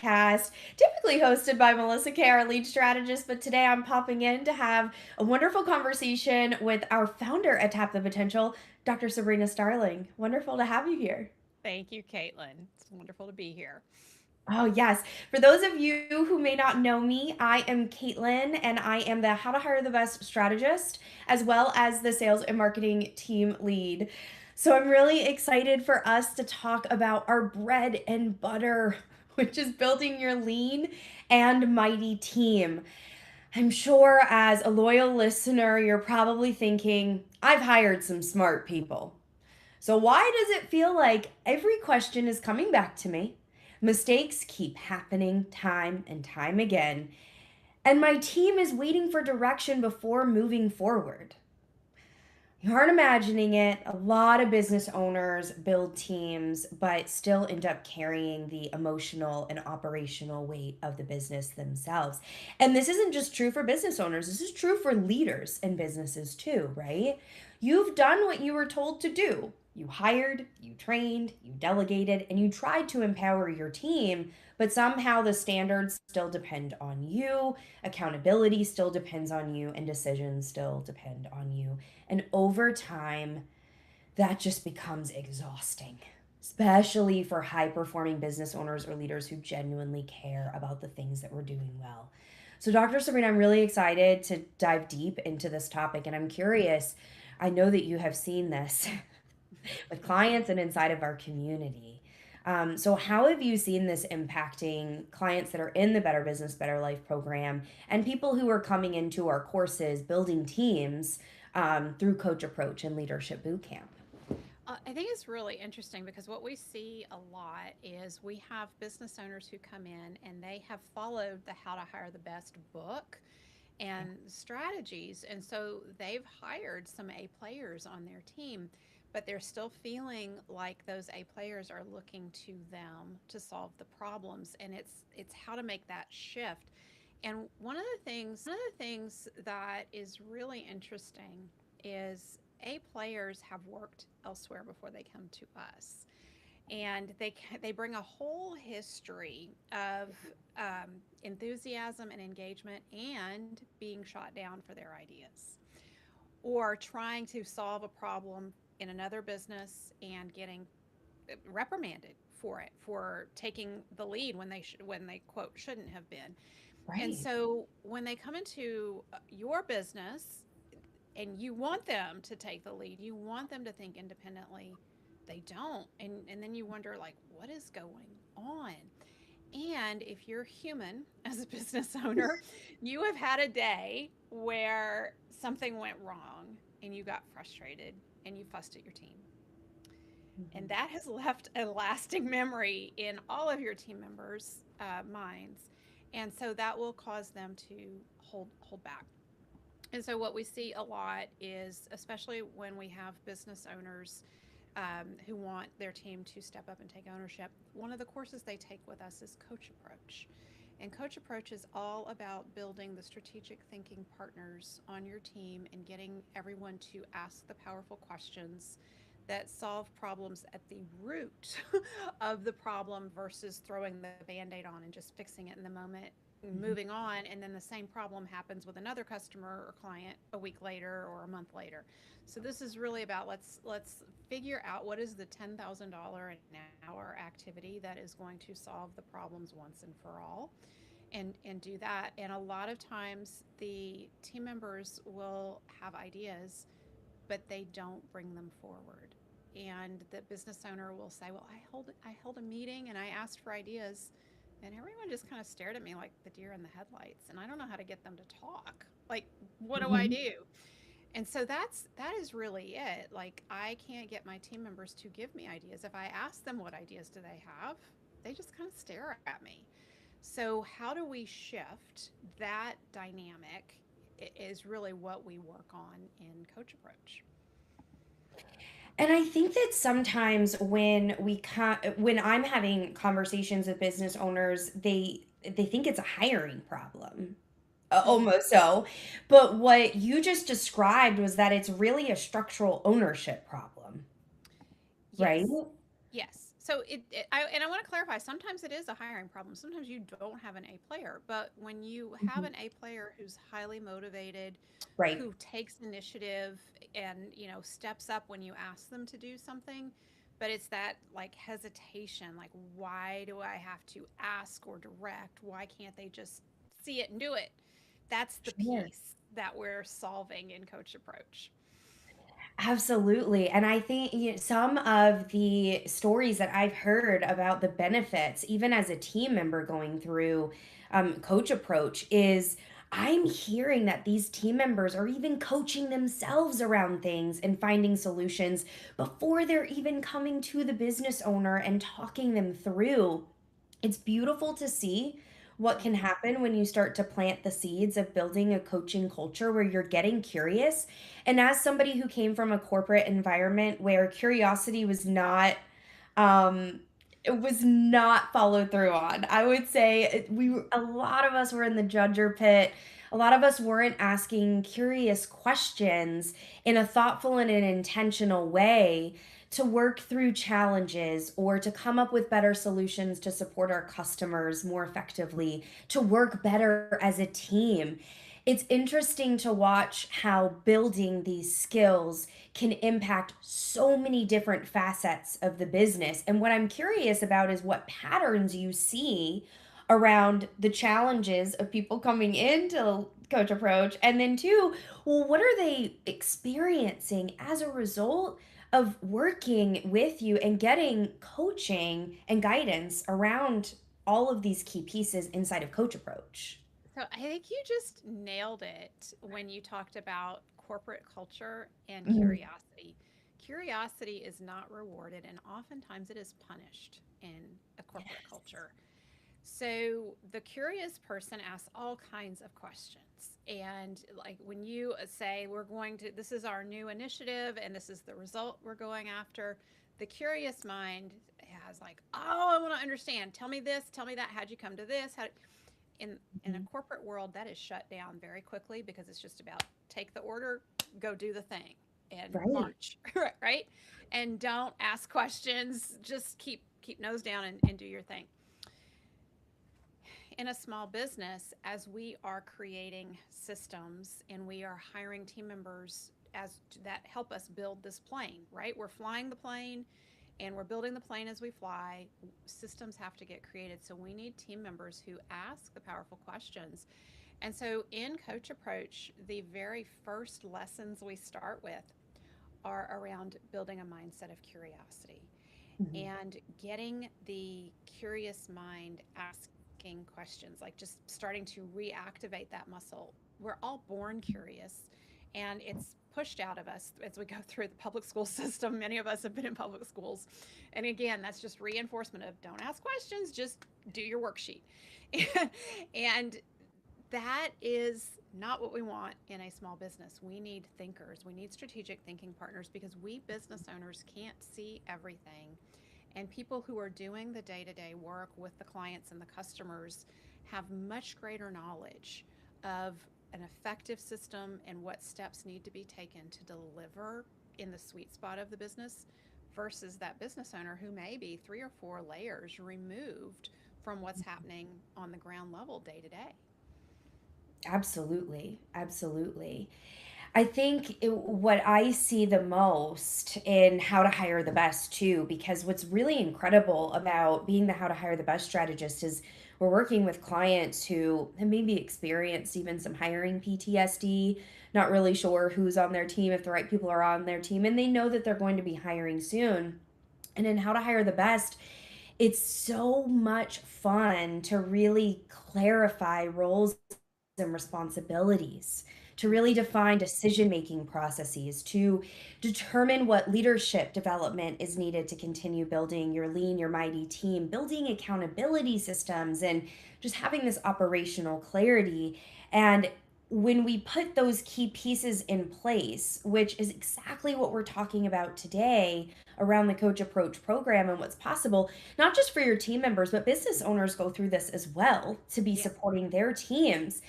podcast, typically hosted by Melissa Kay, our lead strategist. But today I'm popping in to have a wonderful conversation with our founder at Tap the Potential, Dr. Sabrina Starling. Wonderful to have you here. Thank you, Kaitlyn. It's wonderful to be here. Oh, yes. For those of you who may not know me, I am Kaitlyn and I am the How to Hire the Best strategist, as well as the sales and marketing team lead. So I'm really excited for us to talk about our bread and butter, which is building your lean and mighty team. I'm sure as a loyal listener, you're probably thinking, I've hired some smart people. So, why does it feel like every question is coming back to me? Mistakes keep happening time and time again, and my team is waiting for direction before moving forward. You aren't imagining it. A lot of business owners build teams, but still end up carrying the emotional and operational weight of the business themselves. And this isn't just true for business owners, this is true for leaders in businesses too, right? You've done what you were told to do. You hired, you trained, you delegated, and you tried to empower your team, but somehow the standards still depend on you, accountability still depends on you, and decisions still depend on you. And over time, that just becomes exhausting, especially for high performing business owners or leaders who genuinely care about the things that we're doing well. So, Dr. Sabrina, I'm really excited to dive deep into this topic, and I'm curious. I know that you have seen this with clients and inside of our community. So, how have you seen this impacting clients that are in the Better Business, Better Life program and people who are coming into our courses, building teams through Coach Approach and Leadership Bootcamp? I think it's really interesting because what we see a lot is we have business owners who come in and they have followed the How to Hire the Best book and strategies. And so they've hired some A players on their team, but they're still feeling like those A players are looking to them to solve the problems. And it's how to make that shift. And one of the things that is really interesting is A players have worked elsewhere before they come to us, and they bring a whole history of enthusiasm and engagement, and being shot down for their ideas, or trying to solve a problem in another business and getting reprimanded for it, for taking the lead when they quote shouldn't have been. And Right. so when they come into your business and you want them to take the lead, you want them to think independently, they don't. And then you wonder, like, what is going on? And if you're human as a business owner, you have had a day where something went wrong and you got frustrated and you fussed at your team. And Mhm. that has left a lasting memory in all of your team members' minds. And so that will cause them to hold back. And so what we see a lot is, especially when we have business owners who want their team to step up and take ownership, one of the courses they take with us is Coach Approach. And Coach Approach is all about building the strategic thinking partners on your team and getting everyone to ask the powerful questions that solve problems at the root of the problem versus throwing the band aid on and just fixing it in the moment, Mhm. moving on, and then the same problem happens with another customer or client a week later or a month later. So this is really about, let's figure out what is the $10,000 an hour activity that is going to solve the problems once and for all, and do that. And a lot of times the team members will have ideas, but they don't bring them forward. And the business owner will say, "Well, I held a meeting and I asked for ideas, and everyone just kind of stared at me like the deer in the headlights, and I don't know how to get them to talk. Like, what do I Mhm. do?" And so that is really it. Like, I can't get my team members to give me ideas. If I ask them what ideas do they have, they just kind of stare at me. So how do we shift that dynamic is really what we work on in Coach Approach. And I think that sometimes when I'm having conversations with business owners, they think it's a hiring problem. Mhm. Almost so. But what you just described was that it's really a structural ownership problem, right? Yes. Yes. So and I want to clarify. Sometimes it is a hiring problem. Sometimes you don't have an A player, but when you have Mhm. an A player who's highly motivated, Right. who takes initiative and steps up when you ask them to do something, but it's that like hesitation, like why do I have to ask or direct? Why can't they just see it and do it? That's the Sure. piece that we're solving in Coach Approach. Absolutely. And I think some of the stories that I've heard about the benefits, even as a team member going through Coach Approach, is I'm hearing that these team members are even coaching themselves around things and finding solutions before they're even coming to the business owner and talking them through. It's beautiful to see what can Mhm. happen when you start to plant the seeds of building a coaching culture where you're getting curious. And as somebody who came from a corporate environment where curiosity was not um it was not followed through on. I would say a lot of us were in the judger pit. A lot of us weren't asking curious questions in a thoughtful and an intentional way to work through challenges or to come up with better solutions to support our customers more effectively, to work better as a team. It's interesting to watch how building these skills can impact so many different facets of the business. And what I'm curious about is what patterns you see around the challenges of people coming into Coach Approach. And then, two, well, what are they experiencing as a result of working with you and getting coaching and guidance around all of these key pieces inside of Coach Approach? So I think you just nailed it when you talked about corporate culture and Mhm. curiosity. Curiosity is not rewarded, and oftentimes it is punished in a corporate culture. So the curious person asks all kinds of questions. And like when you say, this is our new initiative and this is the result we're going after, the curious mind has like, oh, I want to understand. Tell me this, tell me that. How'd you come to this? In a Mhm. corporate world, that is shut down very quickly because it's just about take the order, go do the thing, and Right. march, right? And don't ask questions. Just keep nose down and do your thing. In a small business, as we are creating systems and we are hiring team members as that help us build this plane, right? We're flying the plane and we're building the plane as we fly. Systems have to get created. So we need team members who ask the powerful questions. And so in Coach Approach, the very first lessons we start with are around building a mindset of curiosity Mhm. and getting the curious mind asking questions, like just starting to reactivate that muscle. We're all born curious, and it's pushed out of us as we go through the public school system. Many of us have been in public schools. And again, that's just reinforcement of don't ask questions, just do your worksheet. And that is not what we want in a small business. We need thinkers. We need strategic thinking partners because we business owners can't see everything. And people who are doing the day to day work with the clients and the customers have much greater knowledge of an effective system and what steps need to be taken to deliver in the sweet spot of the business versus that business owner who may be 3 or 4 layers removed from what's happening on the ground level day to day. Absolutely. Absolutely. I think what I see the most in how to hire the best too, because what's really incredible about being the how to hire the best strategist is we're working with clients who have maybe experienced even some hiring PTSD, not really sure who's on their team, if the right people are on their team, and they know that they're going to be hiring soon. And in how to hire the best, it's so much fun to really clarify roles and responsibilities, to really Mm-hmm. define decision making processes, to determine what leadership development is needed to continue building your lean, your mighty team, building accountability systems, and just having this operational clarity. And when we put those key pieces in place, which is exactly what we're talking about today around the Coach Approach program and what's possible, not just for your team members, but business owners go through this as well to be Yeah. supporting their teams.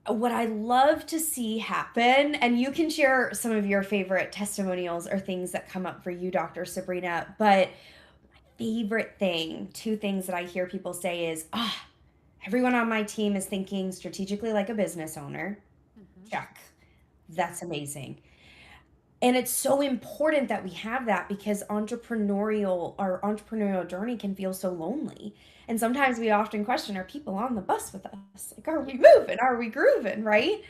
What I love to see happen, and you can share some of your favorite testimonials or things that come up for you, Dr. Sabrina, but favorite thing, two things that I hear people say is, everyone on my team is thinking strategically like a business owner. Hmm. Check. Yeah. That's amazing. And it's so important that we have that because our entrepreneurial journey can feel so lonely. And sometimes we often question, are people on the bus with us? Like, are we Yeah. moving? Are we grooving? Right?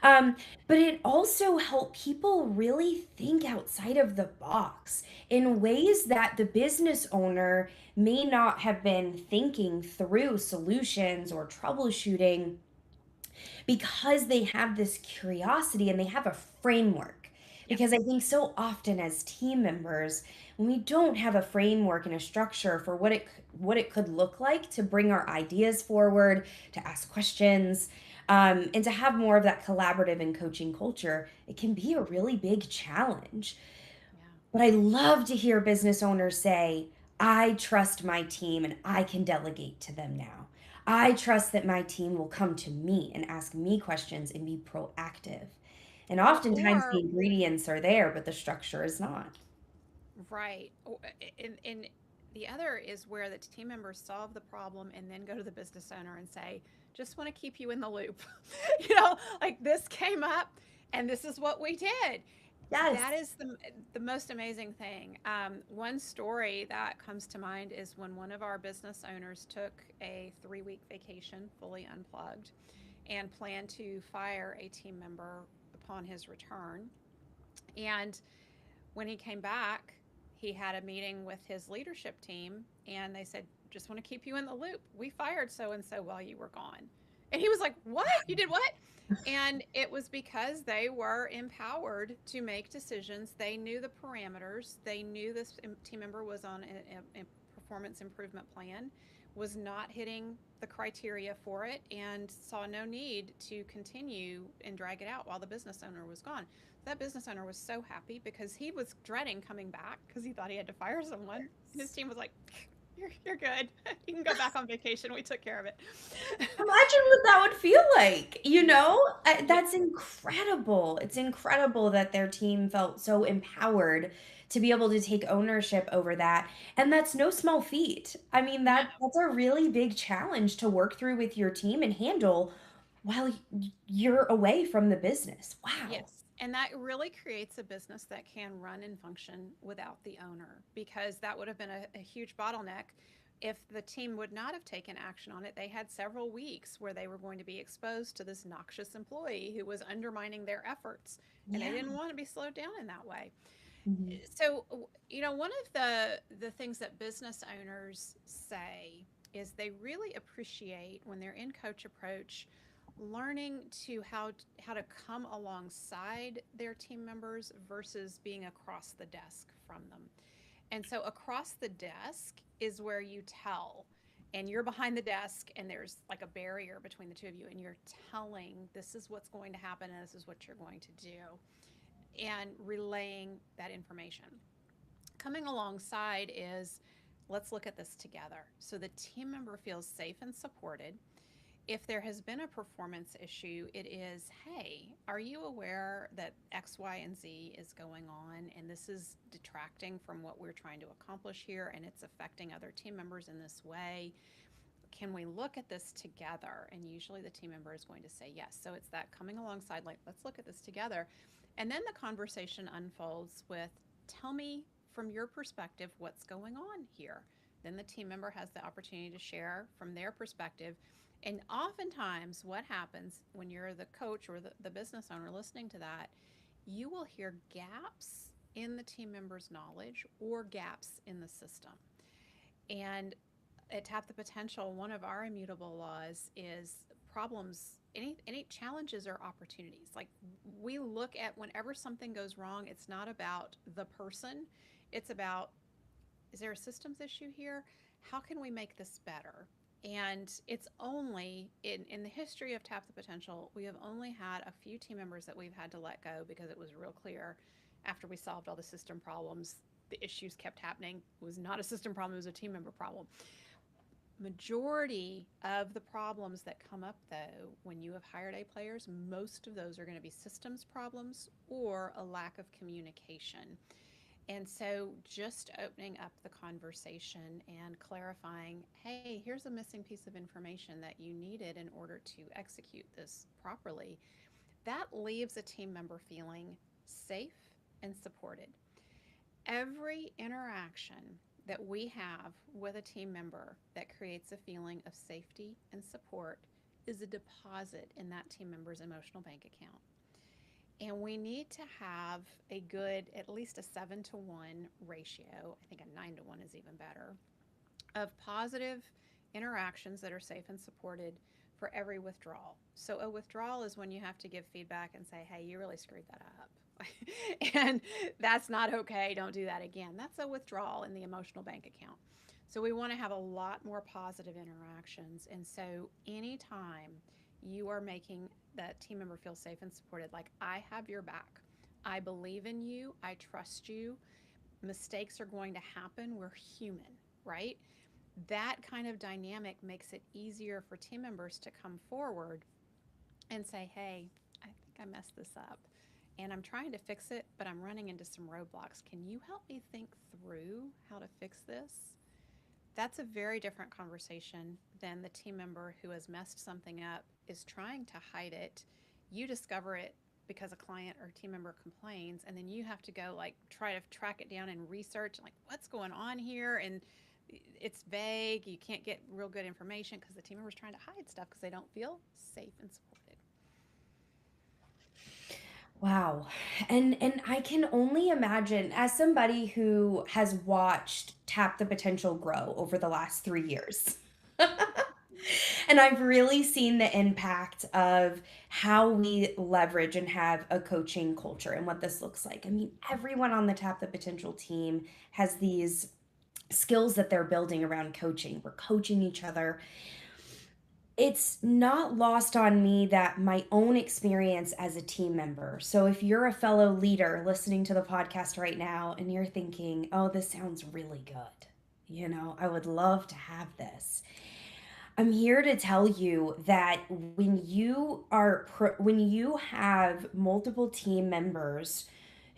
Um, but it also helped people really think outside of the box in ways that the business owner may not have been thinking through solutions or troubleshooting because they have this curiosity and they have a framework. Because I Yes. think so often as team members, when we don't have a framework and a structure for what it could look like to bring our ideas forward, to ask questions, and to have more of that collaborative and coaching culture, it can be a really big challenge. Yeah. But I love to hear business owners say, I trust my team and I can delegate to them now. I trust that my team will come to me and ask me questions and be proactive. And Well, oftentimes the or ingredients are there, but the structure is not. right. And the other is where the team members solve the problem and then go to the business owner and say, just want to keep you in the loop. Like this came up and this is what we did. Yes. That is the most amazing thing. One story that comes to mind is when one of our business owners took a 3-week vacation, fully unplugged, and planned to fire a team member upon his return. And when he came back, he had a meeting with his leadership team, and they said, just want to keep you in the loop. We fired so and so while you were gone. And he was like, what? You did what? And it was because they were empowered to make decisions. They knew the parameters. They knew this team member was on a performance improvement plan, was not hitting the criteria for it, and saw no need to continue and drag it out while the business owner was gone. That business owner was so happy because he was dreading coming back because he thought he had to fire someone. And his team was like, you're good. You can go back on vacation. We took care of it. Imagine what that would feel like, you Yeah. know? Yeah. That's incredible. It's incredible that their team felt so empowered to be able to take ownership over that. And that's no small feat. I mean, No. that's a really big challenge to work through with your team and handle while you're away from the business. Wow. Yes. And that really creates a business that can run and function without the owner, because that would have been a huge bottleneck if the team would not have taken action on it. They had several weeks where they were going to be exposed to this noxious employee who was undermining their efforts, and they Yeah. didn't want to be slowed down in that way. Mhm. So, one of the things that business owners say is they really appreciate when they're in coach approach learning to how to come alongside their team members versus being across the desk from them. And so across the desk is where you tell, and you're behind the desk and there's like a barrier between the two of you, and you're telling this is what's going to happen and this is what you're going to do, and relaying that information. Coming alongside is, let's look at this together. So the team member feels safe and supported. If there has been a performance issue, it is, hey, are you aware that X, Y, and Z is going on, and this is detracting from what we're trying to accomplish here, and it's affecting other team members in this way? Can we look at this together? And usually the team member is going to say yes. So it's that coming alongside, like, let's look at this together. And then the conversation unfolds with, tell me from your perspective what's going on here. Then the team member has the opportunity to share from their perspective. And oftentimes, what happens when you're the coach or the business owner listening to that, you will hear gaps in the team member's knowledge or gaps in the system. And at Tap the Potential, one of our immutable laws is problems, any challenges or opportunities. Like, we look at whenever something goes wrong, it's not about the person, it's about, is there a systems issue here? How can we make this better? And it's only in the history of Tap the Potential, we have only had a few team members that we've had to let go because it was real clear after we solved all the system problems, the issues kept happening. It was not a system problem, it was a team member problem. Majority of the problems that come up, though, when you have hired A players, most of those are going to be systems problems or a lack of communication. And so, just opening up the conversation and clarifying, hey, here's a missing piece of information that you needed in order to execute this properly, that leaves a team member feeling safe and supported. Every interaction that we have with a team member that creates a feeling of safety and support is a deposit in that team member's emotional bank account. And we need to have a good, at least a 7-to-1 ratio. I think a 9-to-1 is even better, of positive interactions that are safe and supported for every withdrawal. So, a withdrawal is when you have to give feedback and say, hey, you really screwed that up. And that's not okay. Don't do that again. That's a withdrawal in the emotional bank account. So, we want to have a lot more positive interactions. And so, anytime you are making that team member feel safe and supported, like, I have your back, I believe in you, I trust you, mistakes are going to happen, we're human, right? That kind of dynamic makes it easier for team members to come forward and say, hey, I think I messed this up and I'm trying to fix it, but I'm running into some roadblocks. Can you help me think through how to fix this? That's a very different conversation than the team member who has messed something up, is trying to hide it. You discover it because a client or team member complains, and then you have to go like try to track it down and research like what's going on here, and it's vague. You can't get real good information because the team member's trying to hide stuff because they don't feel safe and supported. Wow. And I can only imagine, as somebody who has watched Tap the Potential grow over the last 3 years. And I've really seen the impact of how we leverage and have a coaching culture and what this looks like. I mean, everyone on the Tap the Potential team has these skills that they're building around coaching. We're coaching each other. It's not lost on me that my own experience as a team member. So if you're a fellow leader listening to the podcast right now and you're thinking, "Oh, this sounds really good. I would love to have this." I'm here to tell you that when you have multiple team members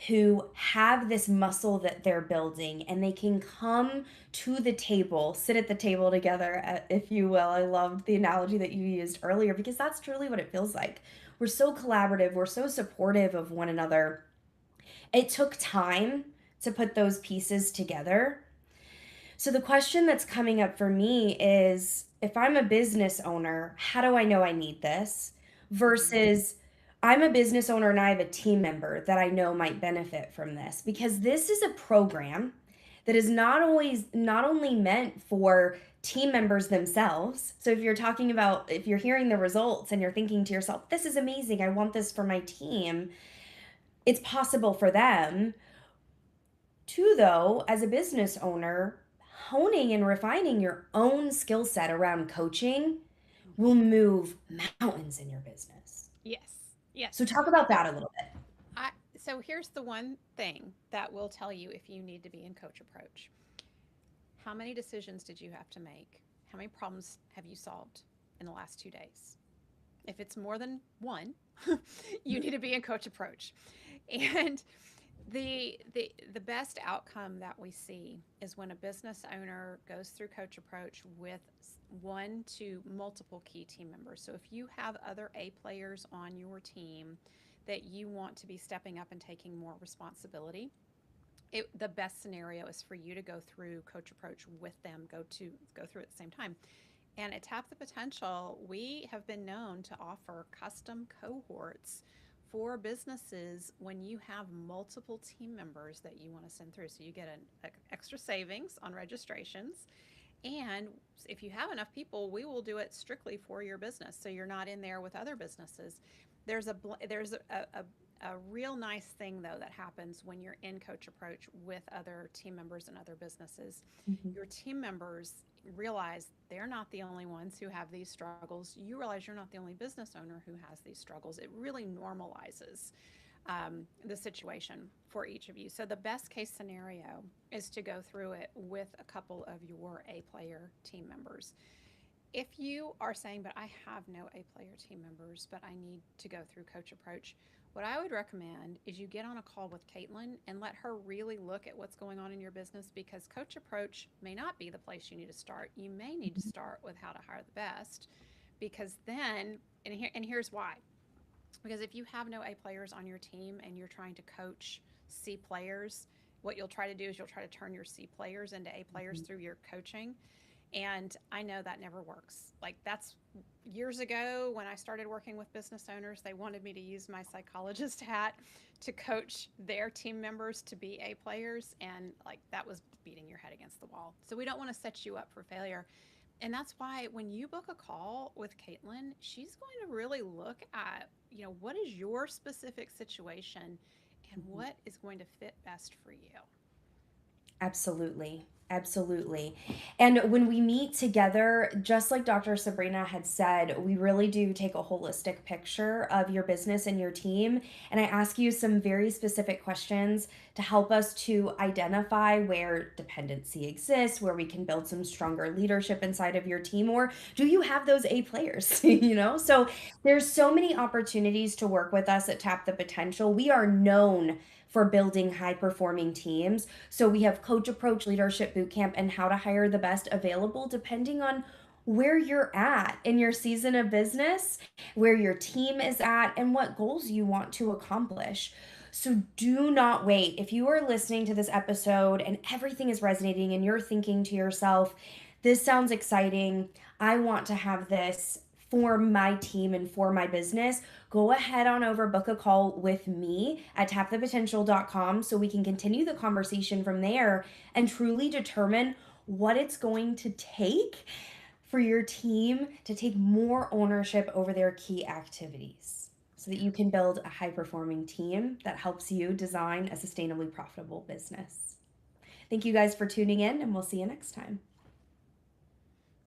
who have this muscle that they're building and they can come to the table, sit at the table together, if you will. I loved the analogy that you used earlier because that's truly what it feels like. We're so collaborative, we're so supportive of one another. It took time to put those pieces together. So the question that's coming up for me is, if I'm a business owner, how do I know I need this? Mm-hmm. Versus I'm a business owner and I have a team member that I know might benefit from this, because this is a program that is not only meant for team members themselves. So if you're hearing the results and you're thinking to yourself, this is amazing, I want this for my team, it's possible for them. Two, though, as a business owner, honing and refining your own skill set around coaching will Mm-hmm. move mountains in your business. Yes, yes. So, talk about So that a little bit. so here's the one thing that will tell you if you need to be in coach approach. How many decisions did you have to make? How many problems have you solved in the last 2 days? If it's more than one, you need to be in coach approach. And the best outcome that we see is when a business owner goes through coach approach with one to multiple key team members. So if you have other A players on your team that you want to be stepping up and taking more responsibility, the best scenario is for you to go through coach approach with them, go through at the same time. And at Tap the Potential, we have been known to offer custom cohorts for businesses when you have multiple team members that you want to send through. So you get an extra savings on registrations. And if you have enough people, we will do it strictly for your business. So you're not in there with other businesses. There's a real nice thing, though, that happens when you're in coach approach with other team members and other businesses. Mhm. Your team members realize they're not the only ones who have these struggles. You realize you're not the only business owner who has these struggles. It really normalizes the situation for each of you. So the best case scenario is to go through it with a couple of your A player team members. If you are saying, but I have no A player team members, but I need to go through coach approach, what I would recommend is you get on a call with Kaitlyn and let her really look at what's going on in your business, because coach approach may not be the place you need to start. You may need to start with how to hire the best, because then, and here's why. Because if you have no A players on your team and you're trying to coach C players, what you'll try to do is you'll try to turn your C players into A players through your coaching. And I know that never works. Like, that's years ago when I started working with business owners, they wanted me to use my psychologist hat to coach their team members to be A players. And like, that was beating your head against the wall. So we don't want to set you up for failure. And that's why when you book a call with Kaitlyn, she's going to really look at, what is your specific situation and what is going to fit best for you. Absolutely. Absolutely. And when we meet together, just like Dr. Sabrina had said, we really do take a holistic picture of your business and your team. And I ask you some very specific questions to help us to identify where dependency exists, where we can build some stronger leadership inside of your team, or do you have those A players? So there's so many opportunities to work with us at Tap the Potential. We are known for building high performing teams. So we have Coach Approach Leadership Bootcamp and How to Hire the Best available depending on where you're at in your season of business, where your team is at, and what goals you want to accomplish. So do not wait. If you are listening to this episode and everything is resonating and you're thinking to yourself, this sounds exciting, I want to have this for my team and for my business, go ahead on over, book a call with me at tapthepotential.com so we can continue the conversation from there and truly determine what it's going to take for your team to take more ownership over their key activities so that you can build a high performing team that helps you design a sustainably profitable business. Thank you guys for tuning in, and we'll see you next time.